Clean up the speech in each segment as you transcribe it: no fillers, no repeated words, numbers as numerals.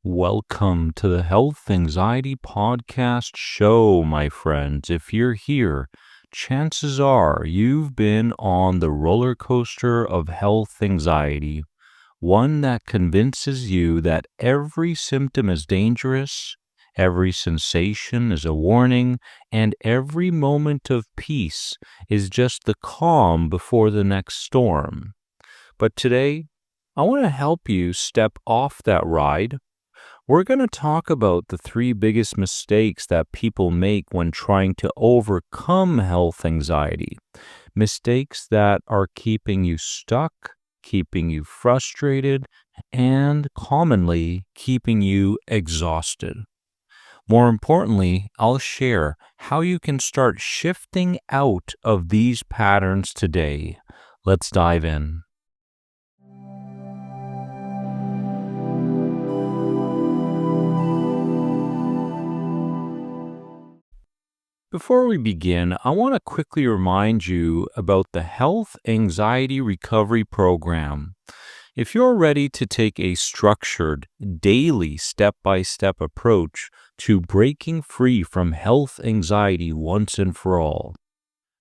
Welcome to the Health Anxiety Podcast show, my friends. If you're here, chances are you've been on the roller coaster of health anxiety, one that convinces you that every symptom is dangerous, every sensation is a warning, and every moment of peace is just the calm before the next storm. But today, I want to help you step off that ride. We're going to talk about the three biggest mistakes that people make when trying to overcome health anxiety. Mistakes that are keeping you stuck, keeping you frustrated, and commonly keeping you exhausted. More importantly, I'll share how you can start shifting out of these patterns today. Let's dive in. Before we begin, I want to quickly remind you about the Health Anxiety Recovery Program. If you're ready to take a structured, daily, step-by-step approach to breaking free from health anxiety once and for all,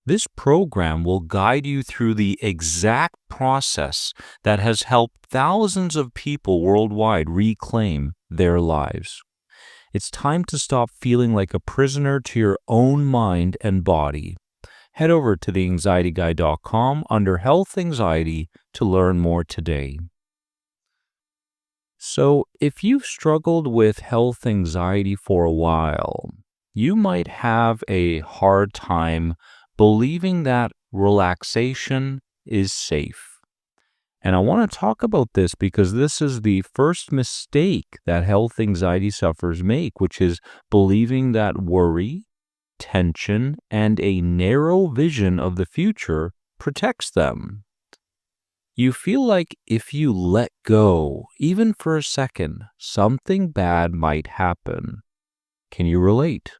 this program will guide you through the exact process that has helped thousands of people worldwide reclaim their lives. It's time to stop feeling like a prisoner to your own mind and body. Head over to theanxietyguy.com under Health Anxiety to learn more today. So, if you've struggled with health anxiety for a while, you might have a hard time believing that relaxation is safe. And I want to talk about this because this is the first mistake that health anxiety sufferers make, which is believing that worry, tension, and a narrow vision of the future protects them. You feel like if you let go, even for a second, something bad might happen. Can you relate?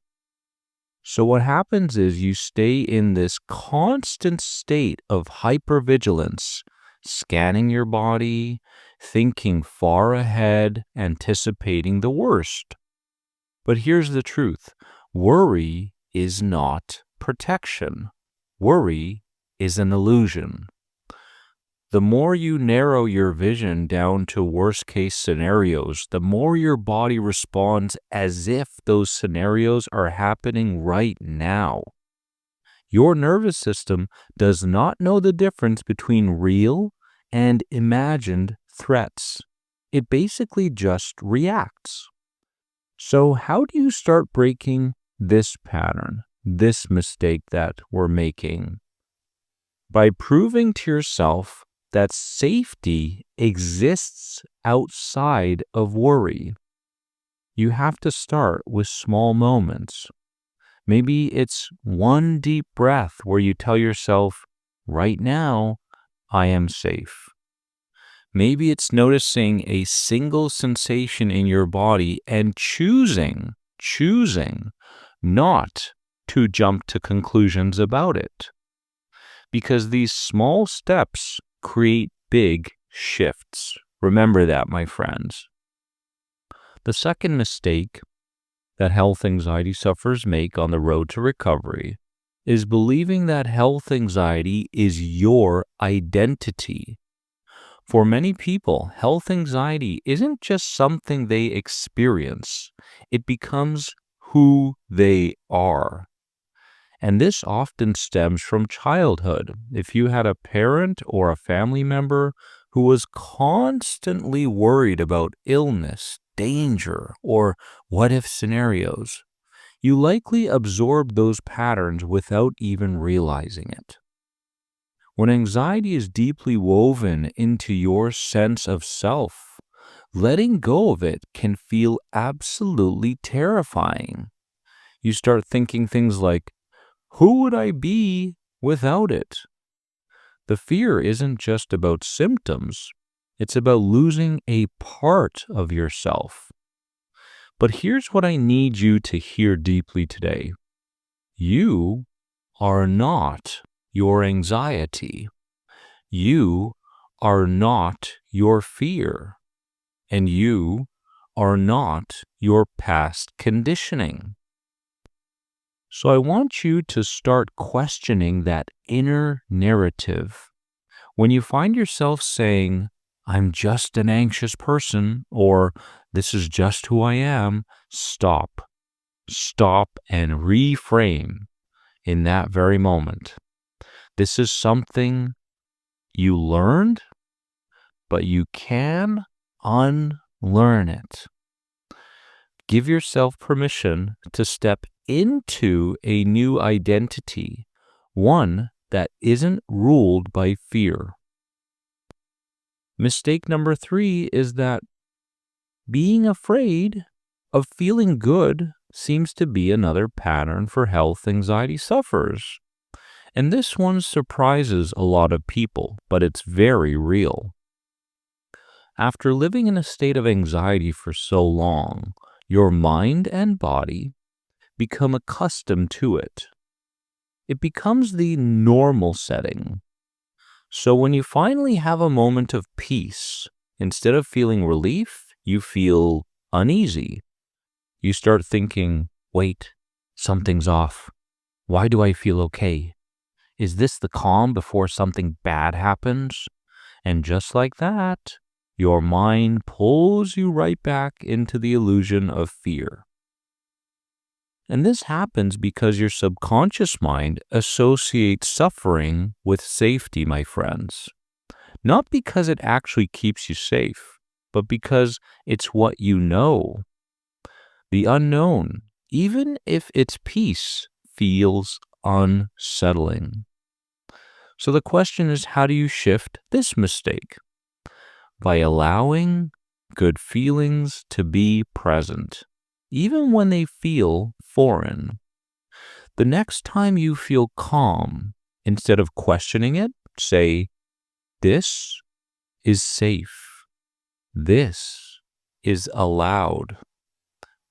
So what happens is you stay in this constant state of hypervigilance, scanning your body, thinking far ahead, anticipating the worst. But here's the truth. Worry is not protection. Worry is an illusion. The more you narrow your vision down to worst-case scenarios, the more your body responds as if those scenarios are happening right now. Your nervous system does not know the difference between real and imagined threats. It basically just reacts. So how do you start breaking this pattern, this mistake that we're making? By proving to yourself that safety exists outside of worry. You have to start with small moments. Maybe it's one deep breath where you tell yourself, right now, I am safe. Maybe it's noticing a single sensation in your body and choosing not to jump to conclusions about it. Because these small steps create big shifts. Remember that, my friends. The second mistake that health anxiety sufferers make on the road to recovery is believing that health anxiety is your identity. For many people, health anxiety isn't just something they experience, it becomes who they are. And this often stems from childhood. If you had a parent or a family member who was constantly worried about illness, danger, or what-if scenarios, you likely absorb those patterns without even realizing it. When anxiety is deeply woven into your sense of self, letting go of it can feel absolutely terrifying. You start thinking things like, who would I be without it? The fear isn't just about symptoms. It's about losing a part of yourself. But here's what I need you to hear deeply today. You are not your anxiety. You are not your fear. And you are not your past conditioning. So I want you to start questioning that inner narrative. When you find yourself saying, I'm just an anxious person, or this is just who I am, stop. Stop and reframe in that very moment. This is something you learned, but you can unlearn it. Give yourself permission to step into a new identity, one that isn't ruled by fear. Mistake number 3 is that being afraid of feeling good seems to be another pattern for health anxiety sufferers. And this one surprises a lot of people, but it's very real. After living in a state of anxiety for so long, your mind and body become accustomed to it. It becomes the normal setting. So when you finally have a moment of peace, instead of feeling relief, you feel uneasy. You start thinking, wait, something's off. Why do I feel okay? Is this the calm before something bad happens? And just like that, your mind pulls you right back into the illusion of fear. And this happens because your subconscious mind associates suffering with safety, my friends. Not because it actually keeps you safe, but because it's what you know. The unknown, even if it's peace, feels unsettling. So the question is, how do you shift this mistake? By allowing good feelings to be present, even when they feel foreign. The next time you feel calm, instead of questioning it, say, this is safe. This is allowed.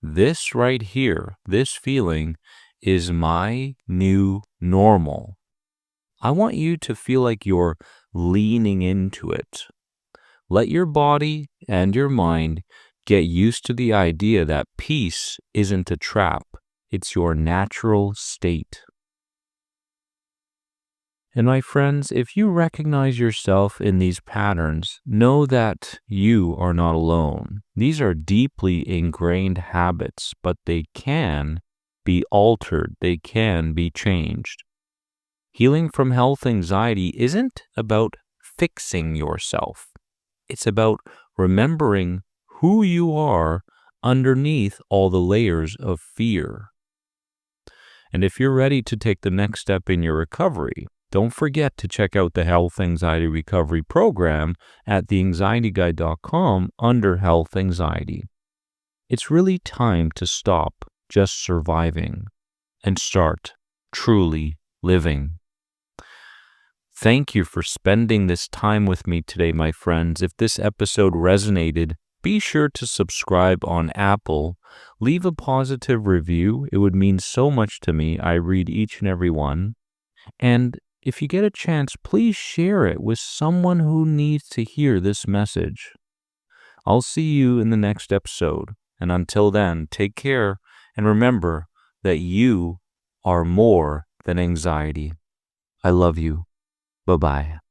This right here, this feeling, is my new normal. I want you to feel like you're leaning into it. Let your body and your mind get used to the idea that peace isn't a trap. It's your natural state. And my friends, if you recognize yourself in these patterns, know that you are not alone. These are deeply ingrained habits, but they can be altered. They can be changed. Healing from health anxiety isn't about fixing yourself. It's about remembering who you are underneath all the layers of fear. And if you're ready to take the next step in your recovery, don't forget to check out the Health Anxiety Recovery Program at theanxietyguide.com under Health Anxiety. It's really time to stop just surviving and start truly living. Thank you for spending this time with me today, my friends. If this episode resonated, be sure to subscribe on Apple. Leave a positive review. It would mean so much to me. I read each and every one. And if you get a chance, please share it with someone who needs to hear this message. I'll see you in the next episode. And until then, take care and remember that you are more than anxiety. I love you. Bye-bye.